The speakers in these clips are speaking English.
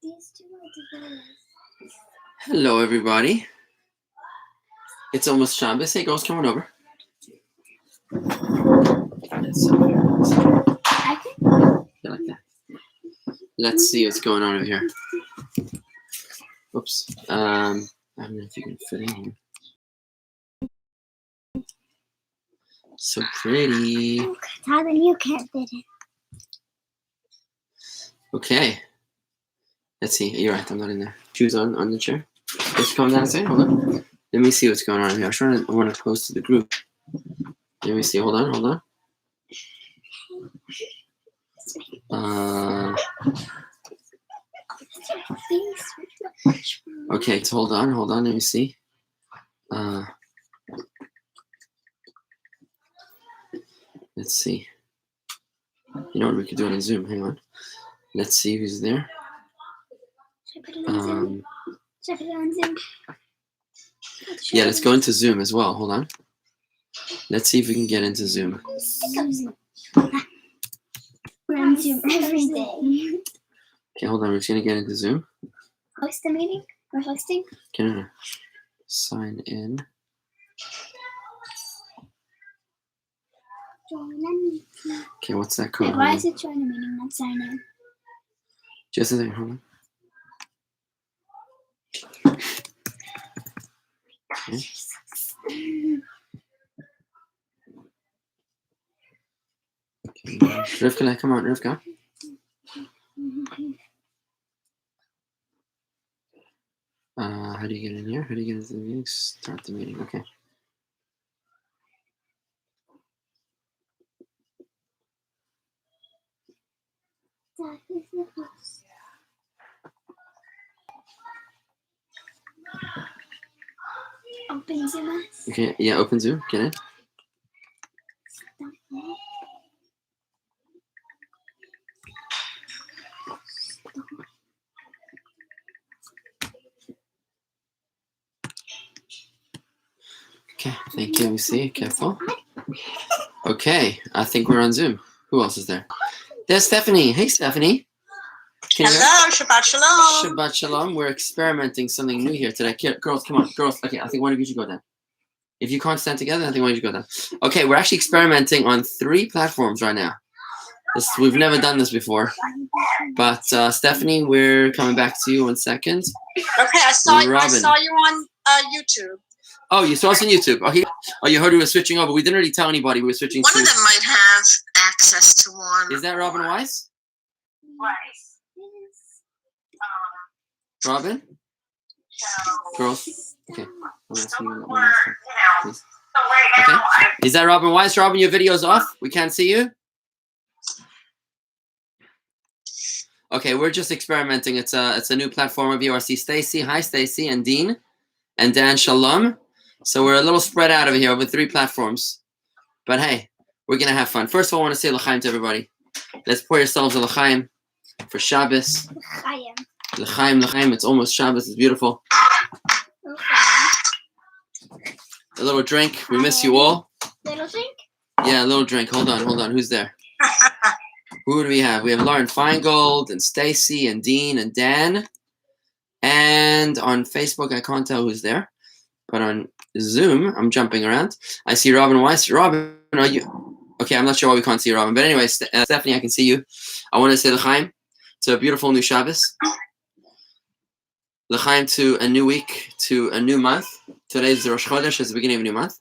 These two are divorced. Hello, everybody. It's almost Shabbos. Hey, girls, come on over. I can. You like that? Let's see what's going on over here. Oops. I don't know if you can fit in here. So pretty. Tyler, you can't fit in. Okay. Let's see. You're right. I'm not in there. Shoes on the chair. Just come down a second. Hold on. Let me see what's going on here. I want to post to the group. Let me see. Hold on. Okay. So hold on. Let me see. Let's see. You know what we could do it on Zoom? Hang on. Let's see who's there. Should I put it on Zoom? Should I put it on Zoom? Yeah, let's go into Zoom as well. Hold on. Let's see if we can get into Zoom. We're on Zoom every day. Okay, hold on. We're just gonna get into Zoom. Host the meeting? We're hosting? Can I sign in? Okay, what's that code? Wait, why is it join the meeting, not sign in? Just a second, hold on. Okay. Rivka, come on, Rivka. How do you get in here? How do you get into the meeting? Start the meeting, okay. Open Zoom. Okay, yeah, open Zoom. Get in. Okay, thank you. Let me see. Careful. Okay, I think we're on Zoom. Who else is there? There's Stephanie. Hey, Stephanie. Hello, Shabbat Shalom. Shabbat Shalom. We're experimenting something new here today. Girls, come on. Girls. Okay, I think one of you should go down. If you can't stand together, I think one of you should go down. Okay, we're actually experimenting on 3 platforms right now. We've never done this before. But Stephanie, we're coming back to you in 1 second. Okay, I saw you on YouTube. Oh, you saw us on YouTube. Okay. Oh, you heard we were switching over. We didn't really tell anybody we were switching. One of them might have access to one. Is that Robin Weiss? Weiss. Robin? Girls? Okay. Okay. Is that Robin Weiss? Robin, your video's off. We can't see you. Okay, we're just experimenting. It's a new platform of URC. Stacy, hi Stacy, and Dean, and Dan. Shalom. So we're a little spread out over here with 3 platforms. But hey, we're gonna have fun. First of all, I want to say l'chaim to everybody. Let's pour yourselves a l'chaim for Shabbos. L'chaim, l'chaim. It's almost Shabbos. It's beautiful. A little drink. We miss you all. Little drink? Yeah, a little drink. Hold on. Who's there? Who do we have? We have Lauren Feingold and Stacy and Dean and Dan. And on Facebook, I can't tell who's there. But on Zoom, I'm jumping around. I see Robin Weiss. Robin, are you? Okay, I'm not sure why we can't see Robin. But anyway, Stephanie, I can see you. I want to say l'chaim to a beautiful new Shabbos. L'chaim to a new week, to a new month. Today is the Rosh Chodesh, it's the beginning of a new month.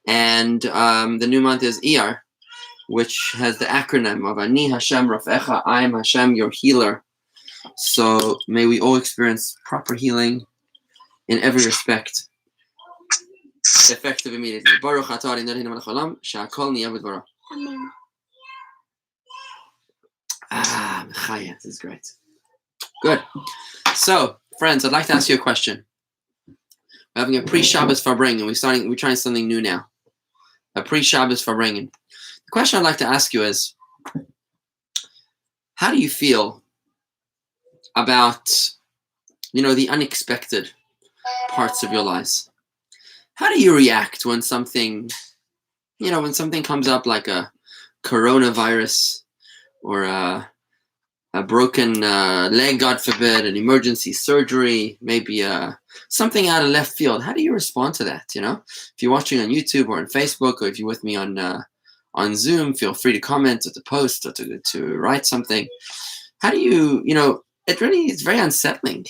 And the new month is Iyar, which has the acronym of Ani Hashem Rafecha, I am Hashem, your healer. So may we all experience proper healing in every respect. Effective immediately. Baruch atah Adonai melech haolam, she'akol niyeh b'dvaro. Amen. Mechaya, this is great. Good. So, friends, I'd like to ask you a question. We're having a pre-Shabbos Farbrengen. We're trying something new now. A pre-Shabbos Farbrengen. The question I'd like to ask you is, how do you feel about, the unexpected parts of your lives? How do you react when something comes up like a coronavirus or a broken leg, God forbid, an emergency surgery, maybe something out of left field. How do you respond to that? You know, if you're watching on YouTube or on Facebook, or if you're with me on Zoom, feel free to comment or to post or to write something. How do you, you know, it really is very unsettling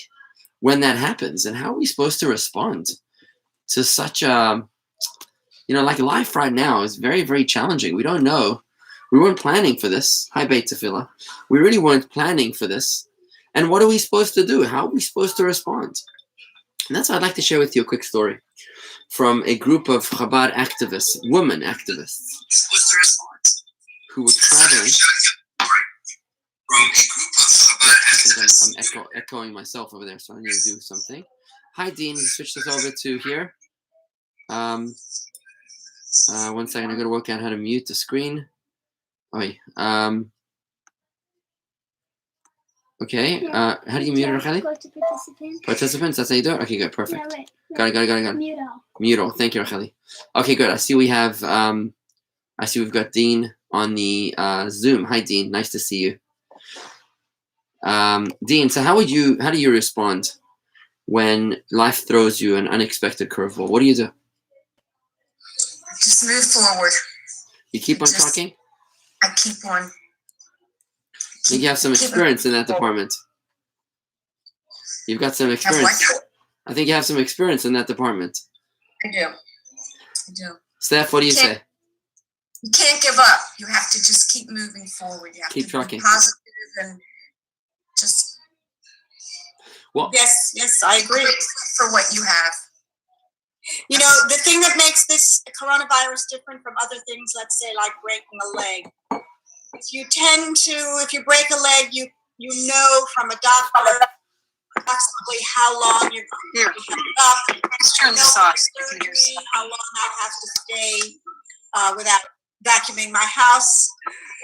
when that happens. And how are we supposed to respond to such a, you know, like life right now is very, very challenging. We don't know. We weren't planning for this. Hi, Beit Tefillah. We really weren't planning for this. And what are we supposed to do? How are we supposed to respond? And that's why I'd like to share with you a quick story from a group of Chabad activists, women activists, who were traveling. I'm echoing myself over there, so I need to do something. Hi, Dean. Switch this over to here. 1 second. I got to work out how to mute the screen. Okay. How do you mute it, Racheli? Go to participants. Participants, that's how you do it? Okay, good, perfect. Yeah, wait. Got it. Mute all. Mute all. Thank you, Racheli. Okay, good. I see we have, I see we've got Dean on the Zoom. Hi, Dean. Nice to see you. Dean, so how do you respond when life throws you an unexpected curveball? What do you do? Just move forward. You keep on talking? I keep on. I think you have some experience in that department. You've got some experience. I think you have some experience in that department. I do. Steph, what do you say? You can't give up. You have to just keep moving forward. You have Keep to trucking. be positive and just. Well, yes, I agree. For what you have. You know, the thing that makes this coronavirus different from other things, let's say like breaking a leg, is if you break a leg, you know from a doctor approximately how long you're going to be up. Let's turn this off. How long I have to stay without vacuuming my house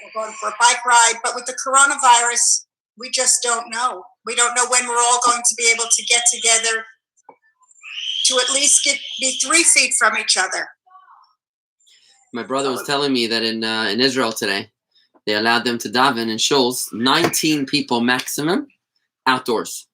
or going for a bike ride. But with the coronavirus, we just don't know. We don't know when we're all going to be able to get together to at least be 3 feet from each other. My brother was telling me that in Israel today, they allowed them to daven in shuls, 19 people maximum, outdoors.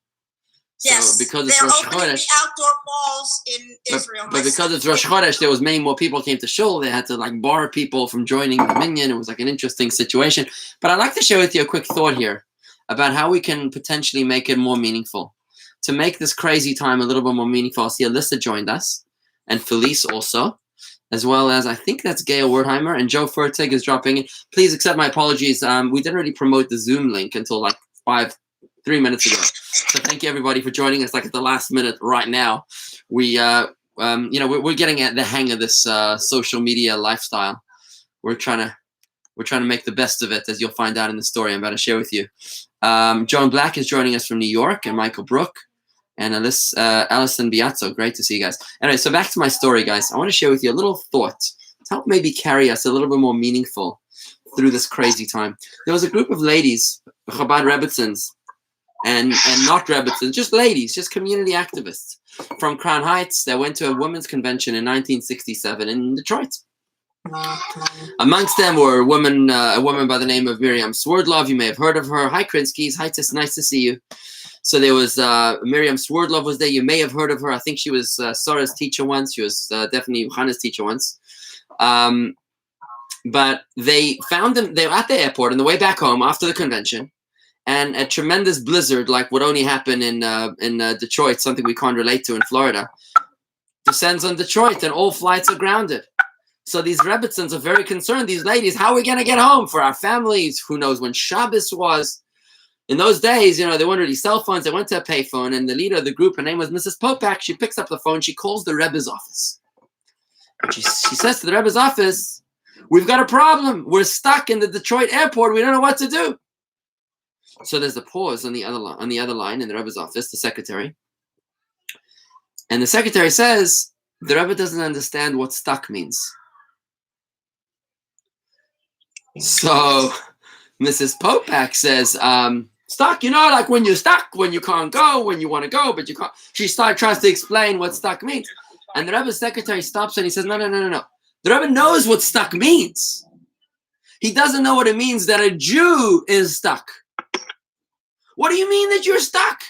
Yes, so because it's they're Rosh opening Chodesh, the outdoor malls in Israel. but because it's Rosh Chodesh, there was many more people came to shul. They had to like bar people from joining the minyan. It was like an interesting situation. But I'd like to share with you a quick thought here about how we can potentially make it more meaningful. To make this crazy time a little bit more meaningful, I see Alyssa joined us, and Felice also, as well as I think that's Gail Wertheimer, and Joe Furtig is dropping in. Please accept my apologies. We didn't really promote the Zoom link until like 3 minutes ago. So thank you everybody for joining us like at the last minute right now. We're getting at the hang of this social media lifestyle. We're trying to make the best of it, as you'll find out in the story I'm about to share with you. Joan Black is joining us from New York, and Michael Brook, and Alison Biazzo. Great to see you guys. Anyway, so back to my story, guys. I want to share with you a little thought to help maybe carry us a little bit more meaningful through this crazy time. There was a group of ladies, Chabad Rebbitzins, and not Rebbitzins, just ladies, just community activists from Crown Heights that went to a women's convention in 1967 in Detroit. Amongst them were a woman by the name of Miriam Swerdlov. You may have heard of her. Hi, Krinskis. Hi, Tis. Nice to see you. So there was Miriam Swerdlov was there. You may have heard of her. I think she was Sarah's teacher once. She was definitely Hannah's teacher once. But they found them. They were at the airport on the way back home after the convention, and a tremendous blizzard, like would only happen in Detroit, something we can't relate to in Florida, descends on Detroit, and all flights are grounded. So these Rebbitzins are very concerned. These ladies, how are we going to get home for our families? Who knows when Shabbos was? In those days, you know, there weren't really cell phones. They went to a payphone, and the leader of the group, her name was Mrs. Popak. She picks up the phone. She calls the Rebbe's office. And she says to the Rebbe's office, "We've got a problem. We're stuck in the Detroit airport. We don't know what to do." So there's a pause on the other line in the Rebbe's office, the secretary. And the secretary says, the Rebbe doesn't understand what stuck means. So Mrs. Popak says, stuck, you know, like when you're stuck, when you can't go, when you want to go, but you can't. She tries to explain what stuck means. And the Rebbe's secretary stops and he says, no. The Rebbe knows what stuck means. He doesn't know what it means that a Jew is stuck. What do you mean that you're stuck?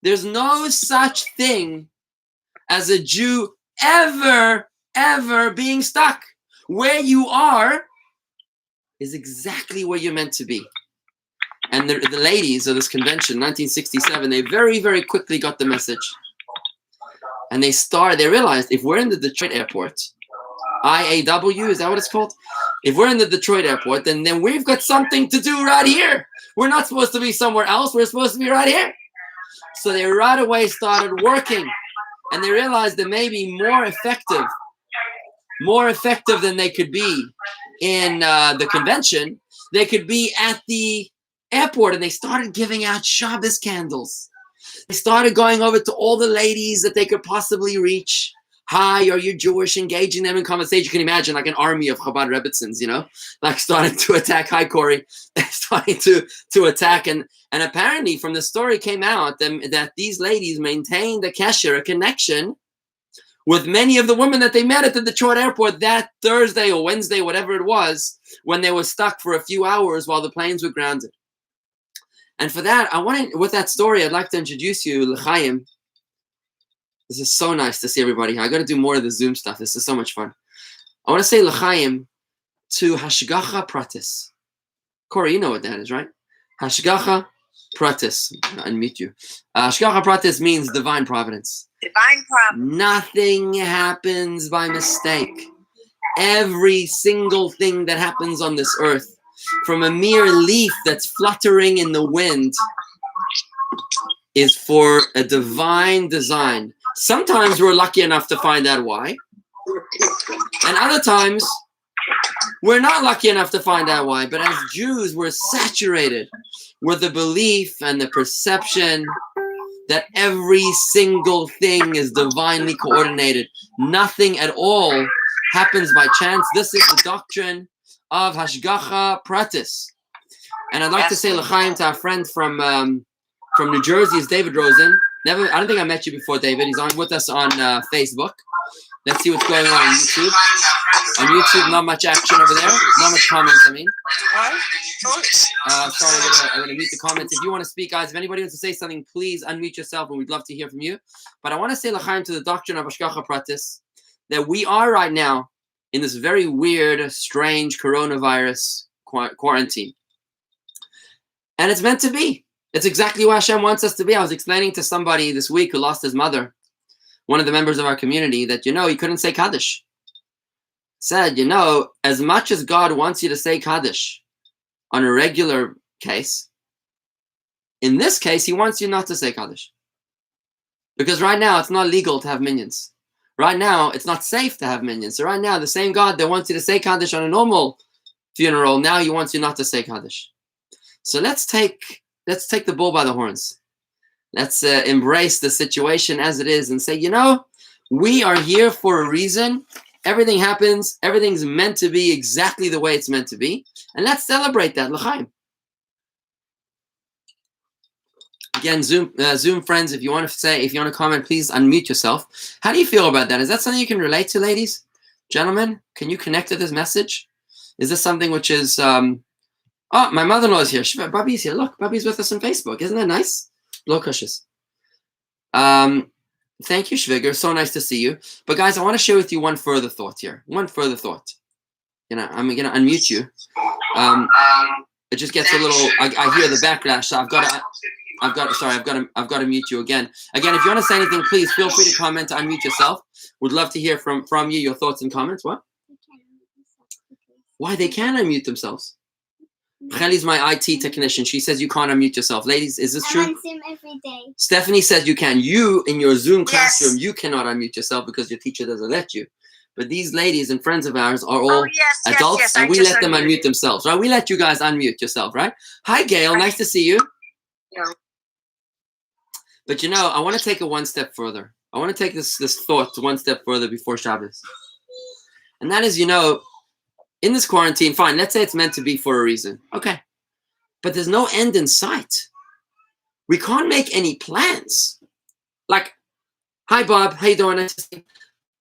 There's no such thing as a Jew ever being stuck. Where you are is exactly where you're meant to be. And the ladies of this convention, 1967, they very, very quickly got the message. And they realized if we're in the Detroit airport, IAW, is that what it's called? If we're in the Detroit airport, then we've got something to do right here. We're not supposed to be somewhere else. We're supposed to be right here. So they right away started working. And they realized they may be more effective than they could be in the convention. They could be at the airport, and they started giving out Shabbos candles. They started going over to all the ladies that they could possibly reach. Hi, are you Jewish? Engaging them in conversation. You can imagine like an army of Chabad Rebbitzins, like starting to attack. Hi, Corey. Starting to attack. And apparently from the story came out that these ladies maintained a kesher, a connection with many of the women that they met at the Detroit airport that Thursday or Wednesday, whatever it was, when they were stuck for a few hours while the planes were grounded. And for that, with that story, I'd like to introduce you, L'chaim. This is so nice to see everybody. I got to do more of the Zoom stuff. This is so much fun. I want to say L'chaim to Hashgacha Pratis. Corey, you know what that is, right? Hashgacha Pratis. I'll unmute you. Hashgacha Pratis means divine providence. Divine providence. Nothing happens by mistake. Every single thing that happens on this earth, from a mere leaf that's fluttering in the wind, is for a divine design. Sometimes we're lucky enough to find out why. And other times, we're not lucky enough to find out why. But as Jews, we're saturated with the belief and the perception that every single thing is divinely coordinated. Nothing at all happens by chance. This is the doctrine of Hashgacha Pratis. And I'd like to say L'chaim to our friend from New Jersey, is David Rosen. I don't think I met you before, David. He's on with us on Facebook. Let's see what's going on YouTube. On YouTube, not much action over there. Not much comments, I mean. Sorry, I'm going to mute the comments. If you want to speak, guys, if anybody wants to say something, please unmute yourself, and we'd love to hear from you. But I want to say L'chaim to the doctrine of Hashgacha Pratis, that we are right now in this very weird, strange coronavirus quarantine. And it's meant to be. It's exactly what Hashem wants us to be. I was explaining to somebody this week who lost his mother, one of the members of our community, that, he couldn't say Kaddish. Said, as much as God wants you to say Kaddish on a regular case, in this case, he wants you not to say Kaddish. Because right now, it's not legal to have minions. Right now, it's not safe to have minions. So right now, the same God that wants you to say Kaddish on a normal funeral, now he wants you not to say Kaddish. So let's take the bull by the horns. Let's embrace the situation as it is and say, we are here for a reason. Everything happens. Everything's meant to be exactly the way it's meant to be. And let's celebrate that. L'chaim. Again, Zoom friends, if you want to comment, please unmute yourself. How do you feel about that? Is that something you can relate to, ladies? Gentlemen, can you connect to this message? Is this something which is... Oh, my mother-in-law is here. Bobby's here. Look, Bobby's with us on Facebook. Isn't that nice? Lokushes. Thank you, Shviger. So nice to see you. But guys, I want to share with you one further thought here. One further thought. I'm gonna unmute you. It just gets a little. I hear the backlash, so I've got to mute you again. Again, if you want to say anything, please feel free to comment. Unmute yourself. Would love to hear from you, your thoughts and comments. What? Why they can't unmute themselves? Khali's my IT technician. She says you can't unmute yourself. Ladies, is this true? I'm on Zoom every day. Stephanie says you can. You, in your Zoom classroom, you cannot unmute yourself because your teacher doesn't let you. But these ladies and friends of ours are all adults, and we let them unmute themselves, right? We let you guys unmute yourself, right? Hi, Gail. Nice to see you. Yeah. But I want to take it one step further. I want to take this thought one step further before Shabbos. And that is, in this quarantine, fine, let's say it's meant to be for a reason. Okay. But there's no end in sight. We can't make any plans. Like, hi, Bob. How you doing?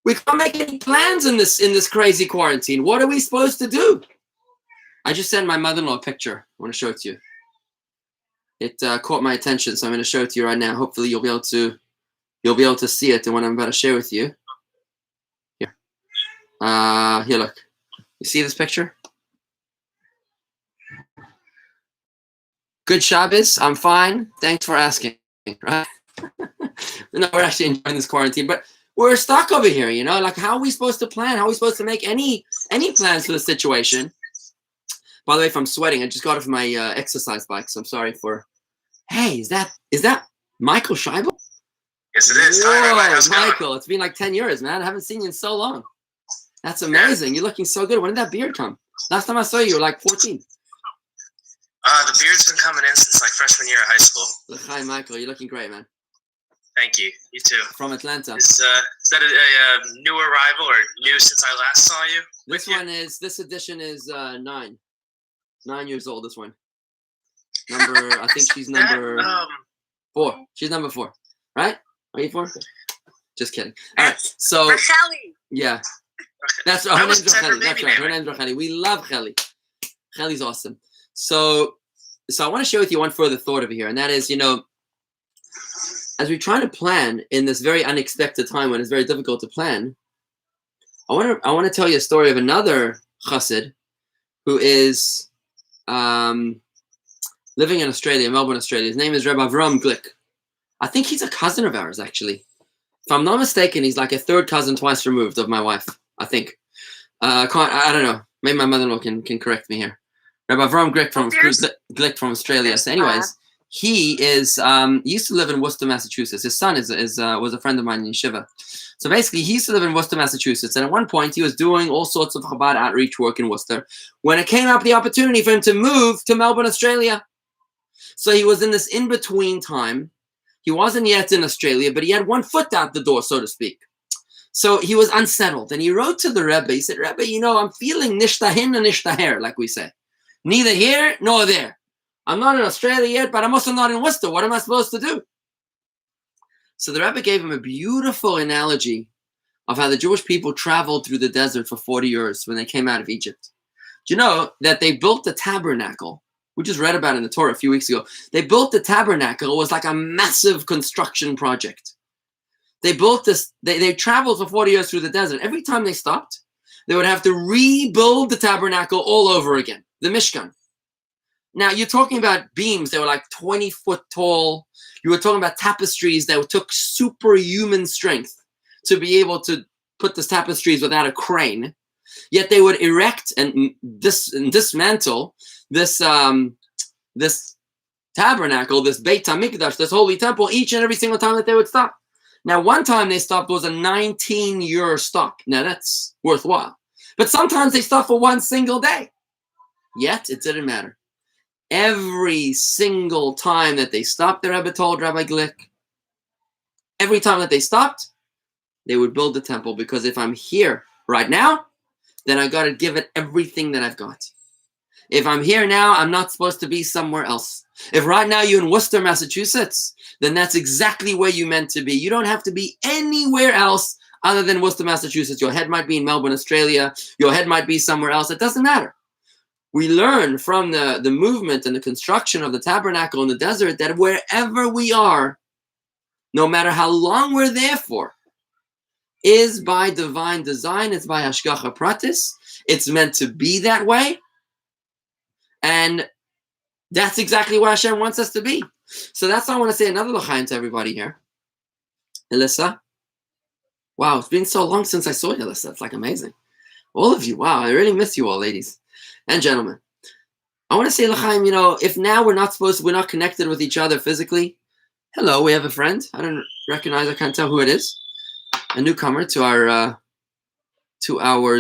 We can't make any plans in this crazy quarantine. What are we supposed to do? I just sent my mother-in-law a picture. I want to show it to you. It caught my attention, so I'm going to show it to you right now. Hopefully, you'll be able to see it in what I'm about to share with you. Here, here, look. You see this picture? Good Shabbos. I'm fine. Thanks for asking. Right? No, we're actually enjoying this quarantine, but we're stuck over here. You know, like, how are we supposed to plan? How are we supposed to make any plans for the situation? By the way, if I'm sweating, I just got off my exercise bike, so I'm sorry for. Hey, is that Michael Scheibel? Yes, it is. Whoa, Hi, how's it going? Michael, it's been like 10 years, man. I haven't seen you in so long. That's amazing. You're looking so good. When did that beard come? Last time I saw you, you were like 14. The beard's been coming in since like freshman year of high school. Hi, Michael. You're looking great, man. Thank you. You too. From Atlanta. Is that a new arrival or new since I last saw you? This edition is 9 years old. This one. I think she's number 4. She's number 4, right? Are you 4? Just kidding. All right. So yeah, that's her name's Racheli. That's right. Her name's Racheli. We love Cheli. Cheli's awesome. So I want to share with you one further thought over here, and that is, you know, as we try to plan in this very unexpected time when it's very difficult to plan, I want to tell you a story of another chassid who is living in Australia, Melbourne, Australia. His name is Rabbi Avram Glick. I think he's a cousin of ours, actually. If I'm not mistaken, he's like a third cousin twice removed of my wife, I think. I don't know. Maybe my mother-in-law can correct me here. Rabbi Avram Glick from Australia. So anyways, he is he used to live in Worcester, Massachusetts. His son was a friend of mine in yeshiva. So basically, he used to live in Worcester, Massachusetts. And at one point, he was doing all sorts of Chabad outreach work in Worcester when it came up the opportunity for him to move to Melbourne, Australia. So he was in this in-between time. He wasn't yet in Australia, but he had one foot out the door, so to speak. So he was unsettled. And he wrote to the Rebbe. He said, Rebbe, you know, I'm feeling nishtahin and nishtaher, like we say. Neither here nor there. I'm not in Australia yet, but I'm also not in Worcester. What am I supposed to do? So the Rebbe gave him a beautiful analogy of how the Jewish people traveled through the desert for 40 years when they came out of Egypt. Do you know that they built the tabernacle? We just read about it in the Torah a few weeks ago. They built the tabernacle. It was like a massive construction project. They built this, they traveled for 40 years through the desert. Every time they stopped, they would have to rebuild the tabernacle all over again, the Mishkan. Now, you're talking about beams that were like 20 foot tall. You were talking about tapestries that took superhuman strength to be able to put the tapestries without a crane. Yet they would erect and dismantle this tabernacle, this Beit HaMikdash, this holy temple, each and every single time that they would stop. Now, one time they stopped was a 19-year stop. Now, that's worthwhile. But sometimes they stopped for one single day. Yet, it didn't matter. Every single time that they stopped, the Rebbe told Rabbi Glick, every time that they stopped, they would build the temple, because if I'm here right now, then I got to give it everything that I've got. If I'm here now, I'm not supposed to be somewhere else. If right now you're in Worcester, Massachusetts, then that's exactly where you're meant to be. You don't have to be anywhere else other than Worcester, Massachusetts. Your head might be in Melbourne, Australia. Your head might be somewhere else. It doesn't matter. We learn from the movement and the construction of the tabernacle in the desert that wherever we are, no matter how long we're there for, is by divine design. It's by hashgacha pratis. It's meant to be that way. And that's exactly where Hashem wants us to be. So that's why I want to say another l'chaim to everybody here. Alyssa. Wow, it's been so long since I saw you, Alyssa. It's like amazing. All of you. Wow, I really miss you all, ladies and gentlemen. I want to say l'chaim, you know, if now we're not connected with each other physically. Hello, we have a friend. I don't recognize, I can't tell who it is. A newcomer to our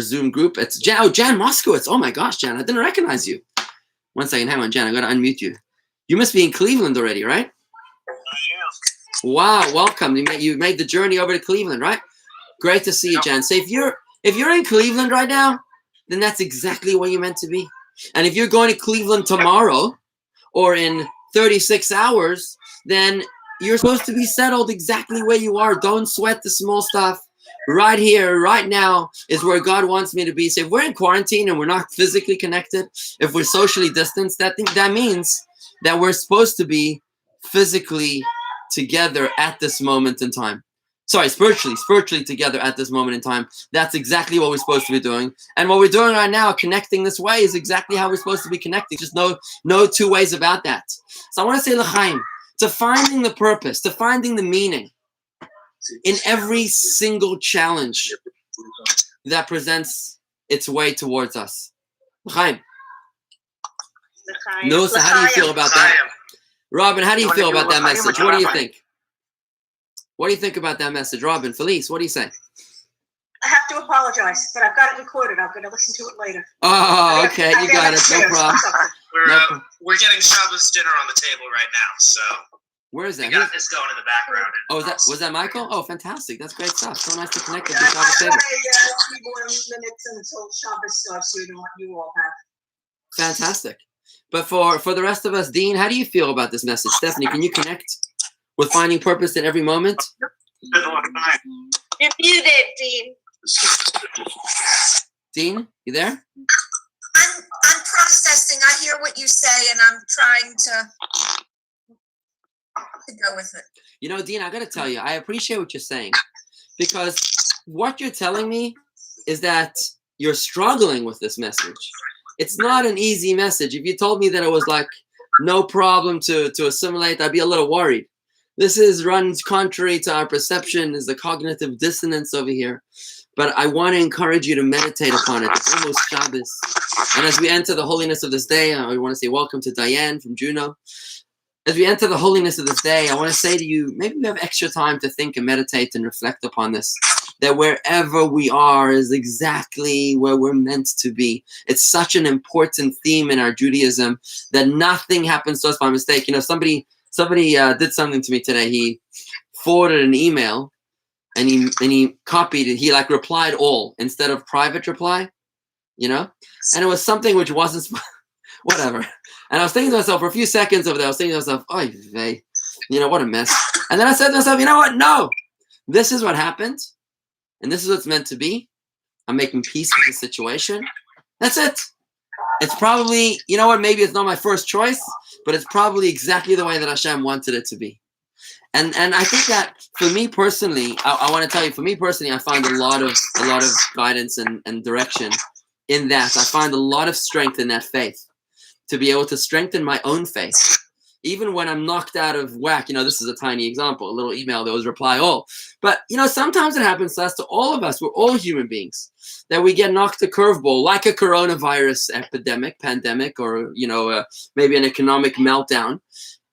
Zoom group. It's Jan Moskowitz. Oh my gosh, Jan, I didn't recognize you. One second, hang on, Jan, I gotta unmute you. You must be in Cleveland already, right? I am. Wow, welcome. You made the journey over to Cleveland, right? Great to see you, Jan. So if you're in Cleveland right now, then that's exactly where you're meant to be. And if you're going to Cleveland tomorrow or in 36 hours, then you're supposed to be settled exactly where you are. Don't sweat the small stuff. Right here, right now is where God wants me to be. So if we're in quarantine and we're not physically connected, if we're socially distanced, that means that we're supposed to be physically together at this moment in time. Sorry, spiritually together at this moment in time. That's exactly what we're supposed to be doing. And what we're doing right now, connecting this way, is exactly how we're supposed to be connecting. Just no two ways about that. So I want to say l'chaim, to finding the purpose, to finding the meaning in every single challenge that presents its way towards us. L'chaim. No, so how do you feel about that? Robin, how do you feel about that message? What do you think? What do you think about that message? Robin, Felice, what do you say? I have to apologize, but I've got it recorded. I'm going to listen to it later. Oh, okay, you got it. No problem. We're getting Shabbos dinner on the table right now, so where is that? we got this going in the background. Oh, was that Michael? Oh, fantastic. That's great stuff. So nice to connect with Yeah, the Shabbos table. I've got a few more minutes until Shabbos starts, so you know what you all have. Fantastic. But for the rest of us, Dean, how do you feel about this message? Stephanie, can you connect with finding purpose in every moment? You're muted, Dean. Dean, you there? I'm processing. I hear what you say, and I'm trying to go with it. You know, Dean, I got to tell you, I appreciate what you're saying, because what you're telling me is that you're struggling with this message. It's not an easy message. If you told me that it was like no problem to assimilate, I'd be a little worried. This runs contrary to our perception, is the cognitive dissonance over here. But I want to encourage you to meditate upon it. It's almost Shabbos. And as we enter the holiness of this day, I want to say welcome to Diane from Juneau. As we enter the holiness of this day, I want to say to you, maybe we have extra time to think and meditate and reflect upon this. That wherever we are is exactly where we're meant to be. It's such an important theme in our Judaism that nothing happens to us by mistake. You know, somebody did something to me today. He forwarded an email and he copied it. He like replied all instead of private reply, you know? And it was something which wasn't, whatever. And I was thinking to myself for a few seconds over there, I was thinking to myself, oy vey, you know, what a mess. And then I said to myself, you know what? No, this is what happened. And this is what it's meant to be. I'm making peace with the situation. That's it. It's probably, you know what, maybe it's not my first choice, but it's probably exactly the way that Hashem wanted it to be. And I think that for me personally, I want to tell you, for me personally, I find a lot of guidance and direction in that. I find a lot of strength in that faith, to be able to strengthen my own faith. Even when I'm knocked out of whack, you know, this is a tiny example, a little email that was reply all. But, you know, sometimes it happens to us, to all of us. We're all human beings, that we get knocked a curveball, like a coronavirus pandemic, or, you know, maybe an economic meltdown.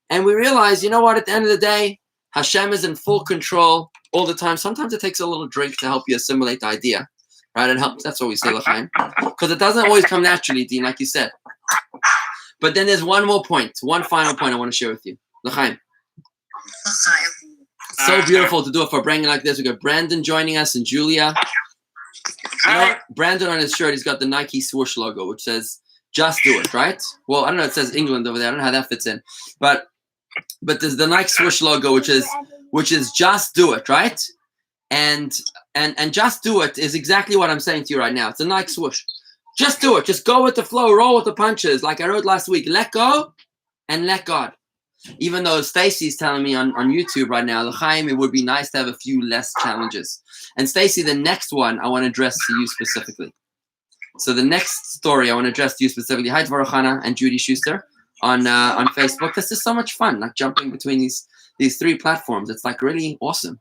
And we realize, you know what, at the end of the day, Hashem is in full control all the time. Sometimes it takes a little drink to help you assimilate the idea, right? It helps. That's what we say, l'chaim. Because it doesn't always come naturally, Dean, like you said. But then there's one more point, one final point I want to share with you. L'chaim. So beautiful to do it for Brandon like this. We got Brandon joining us and Julia. You know, Brandon on his shirt, he's got the Nike swoosh logo, which says, just do it, right? Well, I don't know, it says England over there. I don't know how that fits in. But there's the Nike swoosh logo, which is just do it, right? And just do it is exactly what I'm saying to you right now. It's a Nike swoosh. Just do it. Just go with the flow. Roll with the punches. Like I wrote last week, let go and let God. Even though Stacy's telling me on YouTube right now, l'chaim, it would be nice to have a few less challenges. And Stacy, the next one I want to address to you specifically. So the next story I want to address to you specifically. Hi, Dvarochana and Judy Schuster on Facebook. This is so much fun, like jumping between these three platforms. It's like really awesome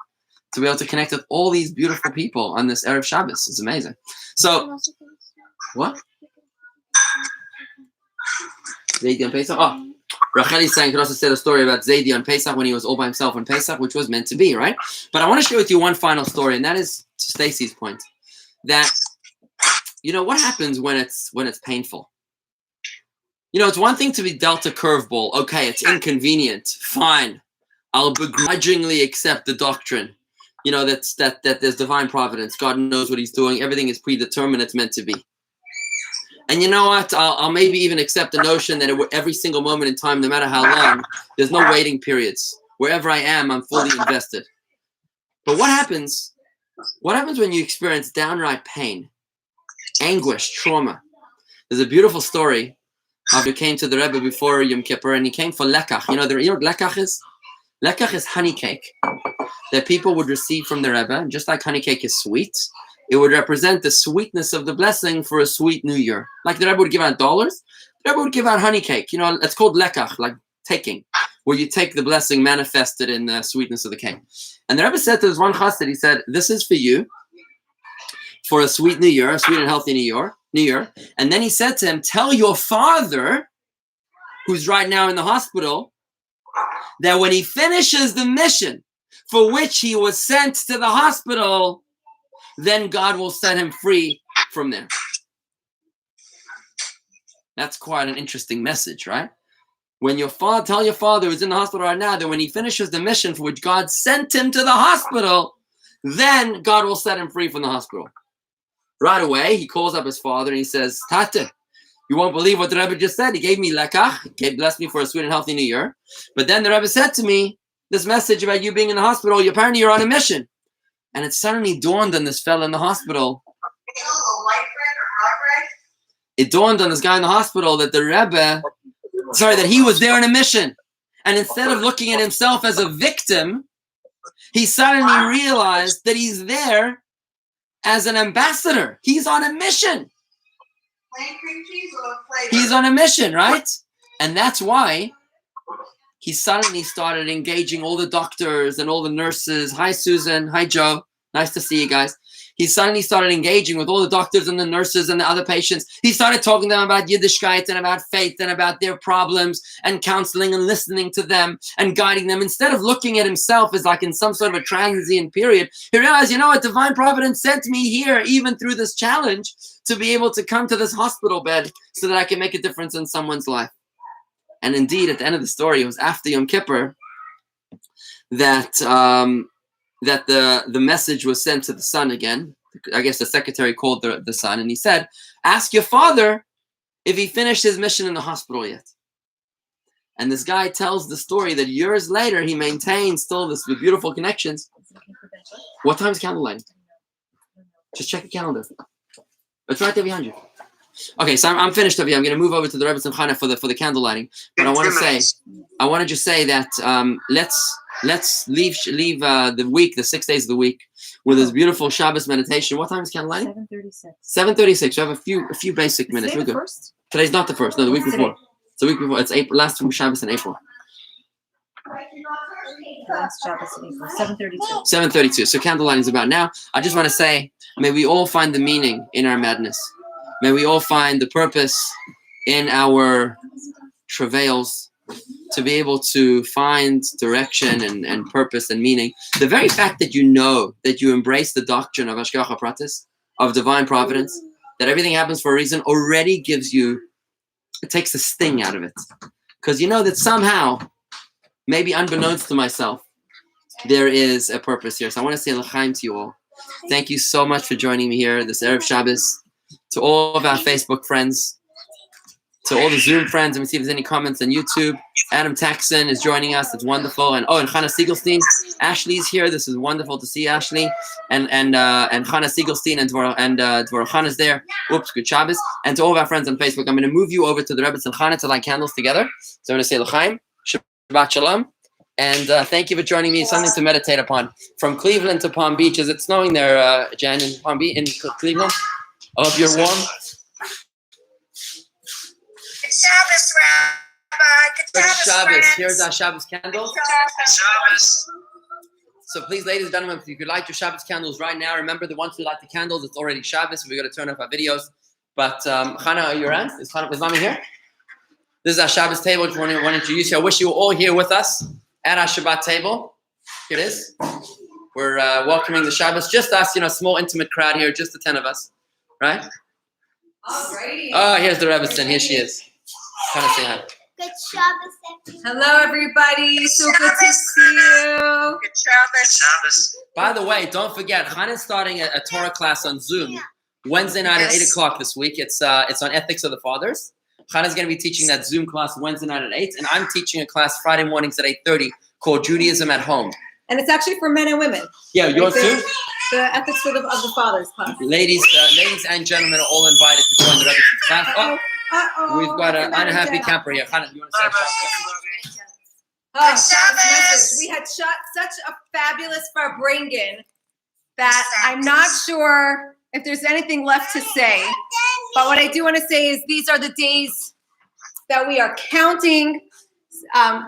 to be able to connect with all these beautiful people on this Erev Shabbos. It's amazing. So, what? Zaidi on Pesach? Oh, Racheli's saying could also say the story about Zaidi on Pesach when he was all by himself on Pesach, which was meant to be, right? But I want to share with you one final story, and that is to Stacy's point, that, you know, what happens when it's painful? You know, it's one thing to be dealt a curveball. Okay, it's inconvenient. Fine. I'll begrudgingly accept the doctrine. You know, that there's divine providence. God knows what he's doing. Everything is predetermined. It's meant to be. And you know what? I'll maybe even accept the notion that every single moment in time, no matter how long, there's no waiting periods. Wherever I am, I'm fully invested. But what happens? What happens when you experience downright pain, anguish, trauma? There's a beautiful story He came to the Rebbe before Yom Kippur, and he came for lekach. You know what lekach is? Lekach is honey cake that people would receive from the Rebbe. And just like honey cake is sweet, it would represent the sweetness of the blessing for a sweet New Year. Like the Rebbe would give out dollars, the Rebbe would give out honey cake. You know, it's called lekach, like taking, where you take the blessing manifested in the sweetness of the cake. And the Rebbe said to this one chassid, he said, "This is for you, for a sweet New Year, a sweet and healthy New Year." And then he said to him, "Tell your father, who's right now in the hospital, that when he finishes the mission for which he was sent to the hospital, then God will set him free from there." That's quite an interesting message, right? When your father, tell your father who's in the hospital right now that when he finishes the mission for which God sent him to the hospital, then God will set him free from the hospital. Right away, he calls up his father and he says, "Tate, you won't believe what the Rebbe just said. He gave me lekach, he blessed me for a sweet and healthy New Year. But then the Rebbe said to me, this message about you being in the hospital, apparently you're on a mission." And it suddenly dawned on this fella in the hospital. It dawned on this guy in the hospital that the Rebbe, that he was there on a mission. And instead of looking at himself as a victim, he suddenly realized that he's there as an ambassador. He's on a mission. He's on a mission, right? And that's why he suddenly started engaging all the doctors and all the nurses. Hi, Susan. Hi, Joe. Nice to see you guys. He suddenly started engaging with all the doctors and the nurses and the other patients. He started talking to them about Yiddishkeit and about faith and about their problems and counseling and listening to them and guiding them. Instead of looking at himself as like in some sort of a transient period, he realized, you know what, divine providence sent me here, even through this challenge, to be able to come to this hospital bed so that I can make a difference in someone's life. And indeed, at the end of the story, it was after Yom Kippur that the message was sent to the son again. I guess the secretary called the son and he said, "Ask your father if he finished his mission in the hospital yet." And this guy tells the story that years later he maintains still this beautiful connections. What time is candlelighting? Just check the calendar. It's right there behind you. Okay, so I'm finished over here. I'm going to move over to the Rebbe Simchana for the candlelighting. But I want to just say that let's leave the week, the 6 days of the week, with this beautiful Shabbos meditation. What time is candlelighting? 7:36. 7:36. We have a few basic minutes. We're good. First? Today's not the first. No, the week before. It's the week before. It's April. Last Shabbos in April. Last Shabbos in April. 7:32. 7:32. So candlelighting is about now. I just want to say, may we all find the meaning in our madness. May we all find the purpose in our travails, to be able to find direction and purpose and meaning. The very fact that you know that you embrace the doctrine of Hashgacha Pratis, of divine providence, that everything happens for a reason, already gives you, it takes the sting out of it. Because you know that somehow, maybe unbeknownst to myself, there is a purpose here. So I want to say l'chaim to you all. Thank you so much for joining me here this Erev Shabbos. To all of our Facebook friends, to all the Zoom friends, and we see if there's any comments on YouTube. Adam Taxon is joining us. It's wonderful. And Chana Siegelstein. Ashley's here. This is wonderful to see Ashley. And Chana Siegelstein and Dvorah Chana's there. Oops, good Shabbos. And to all of our friends on Facebook, I'm going to move you over to the Rebbe Simchana to light candles together. So I'm going to say l'chaim, Shabbat Shalom. And thank you for joining me. Something to meditate upon. From Cleveland to Palm Beach. Is it snowing there, Jen, in Palm Beach, in Cleveland? I hope you're warm. It's Shabbos, Rabbi. Good Shabbos. Friends. Here's our Shabbos candles. Shabbos. So please, ladies and gentlemen, if you could light your Shabbos candles right now, remember that once we light the candles, it's already Shabbos. We're going to turn off our videos. But Chana, are you around? Is Mama here? This is our Shabbos table. I just want to introduce you. I wish you were all here with us at our Shabbat table. Here it is. We're welcoming the Shabbos. Just us, a small intimate crowd here, just the 10 of us. Right? Alrighty. Oh, here's the Rebbetzin. Here she is. Kind of say hi. Good Shabbos, everyone. Hello, everybody. So good to see you. Good Shabbos. Shabbos. By the way, don't forget, Chana's starting a Torah class on Zoom Wednesday night at 8 o'clock this week. It's on Ethics of the Fathers. Chana's going to be teaching that Zoom class Wednesday night at 8, and I'm teaching a class Friday mornings at 8:30 called Judaism at Home. And it's actually for men and women. Yeah, yours too? The Ethics of the Fathers class. Ladies and gentlemen are all invited to join the Rebbe's class. Uh-oh, We've got that's an another unhappy death. camper here. Hannah, you want to say something? Oh, that was Shabbos. message. We had shot such a fabulous Farbringen that I'm not sure if there's anything left to say. But what I do want to say is these are the days that we are counting.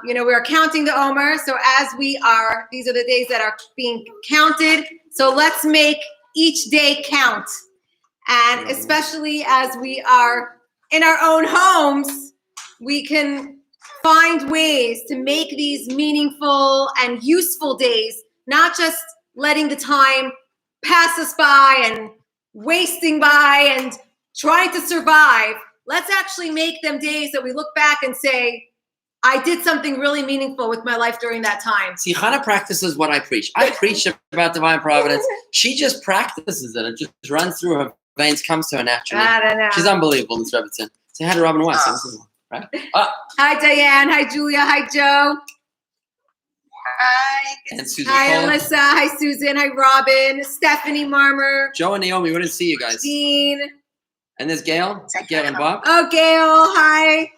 We are counting the Omer. So these are the days that are being counted. So let's make each day count. And especially as we are in our own homes, we can find ways to make these meaningful and useful days, not just letting the time pass us by and wasting by and trying to survive. Let's actually make them days that we look back and say, I did something really meaningful with my life during that time. See, Hannah practices what I preach. I preach about divine providence. She just practices it. It just runs through her veins, comes to her naturally. I don't know. She's unbelievable, Miss Rebbitzin. Say hi to Robin West. This is one, right? Hi, Diane. Hi, Julia. Hi, Joe. Hi. And Susan Hi, Cole. Alyssa. Hi, Susan. Hi, Robin. Stephanie Marmer. Joe and Naomi, we didn't see you guys. Dean. And there's Gail. Gail and Bob. Oh, Gail. Hi.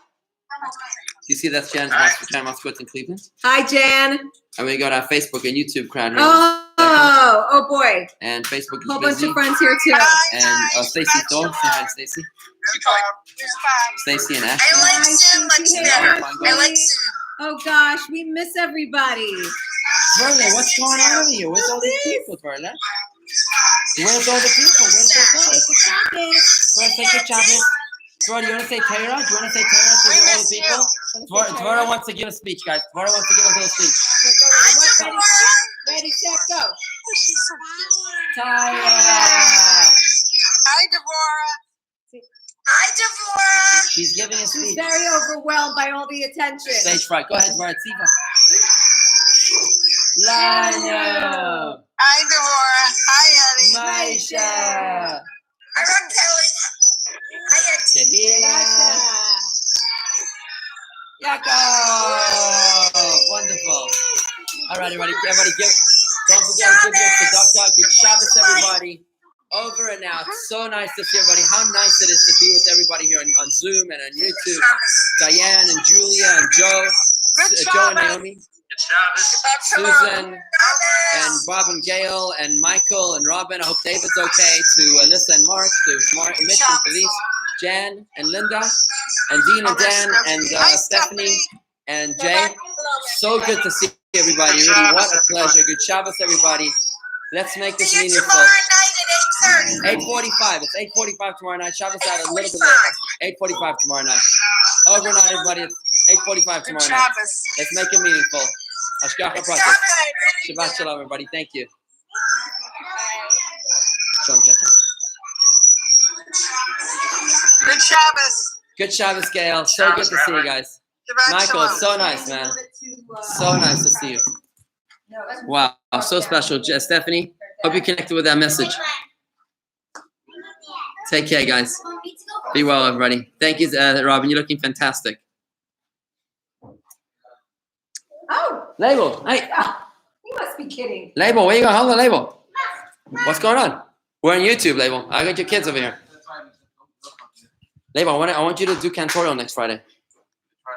Do you see that's Jan's house for Time Off Squats in Cleveland? Hi, Jan. And we got our Facebook and YouTube crowd here. Oh boy. And Facebook A whole is bunch busy. of friends here too. And Stacy Thor. Say hi to Stacy. Stacy and I Ashley. like Sim much better. I like Sim. Oh gosh, we miss everybody. Verla, what's going on over here? Where's all these people, Verla? Where's all the people? Where's the people? Verla, say good job. Dvora, do you want to say Torah? Do you want to say Torah to all the people? Dvora wants to give a speech, guys. Dvora wants to give us a little speech. Hi, Deborah. Ready, set, go. Tyra! Hi, Deborah. Hi, Deborah. She's giving a She's speech. very overwhelmed by all the attention. Stage fright. Go ahead, Dvora. Tziva. Lanya! Hi, Deborah. Hi, Eddie. Maisha! Hi, Ron Kelly. Hi, Tehila! Yaakov! Wonderful. All right, everybody give. Don't forget to give this to Dr. Good Shabbos, everybody. Over and out. So nice to see everybody. How nice it is to be with everybody here on Zoom and on YouTube. Diane and Julia and Joe. Joe and Naomi. Good Shabbos. Susan and Bob and Gail and Michael and Robin. I hope David's okay. To Alyssa and Mark. To Mitch and Felice. Jan and Linda. And Dean and Dan and Stephanie and Jay. So good to see everybody. Really, what a pleasure. Good Shabbos, everybody. Let's make this See you meaningful. tomorrow night at 8:30. 8:45. It's 8:45 tomorrow night. Shabbos out a little bit later. 8:45 tomorrow night. Over and out, everybody. It's 8:45 Good tomorrow night. Shabbos. Let's make it meaningful. Hashgacha Good pratis. Shabbos. Shabbat shalom, everybody. Thank you. Good Shabbos. Good Shabbos, Gail. So good to see you guys. Shabbat Michael, it's shalom. so nice, man. So nice to see you. Wow, so special. Stephanie, hope you connected with that message. Take care, guys. Be well, everybody. Thank you, Robin. You're looking fantastic. Oh, Label, hey, you must be kidding. Label, where you going? Hold on, Label. What's going on? We're on YouTube, Label. I got your kids over here. Label, I want you to do Cantorial next Friday.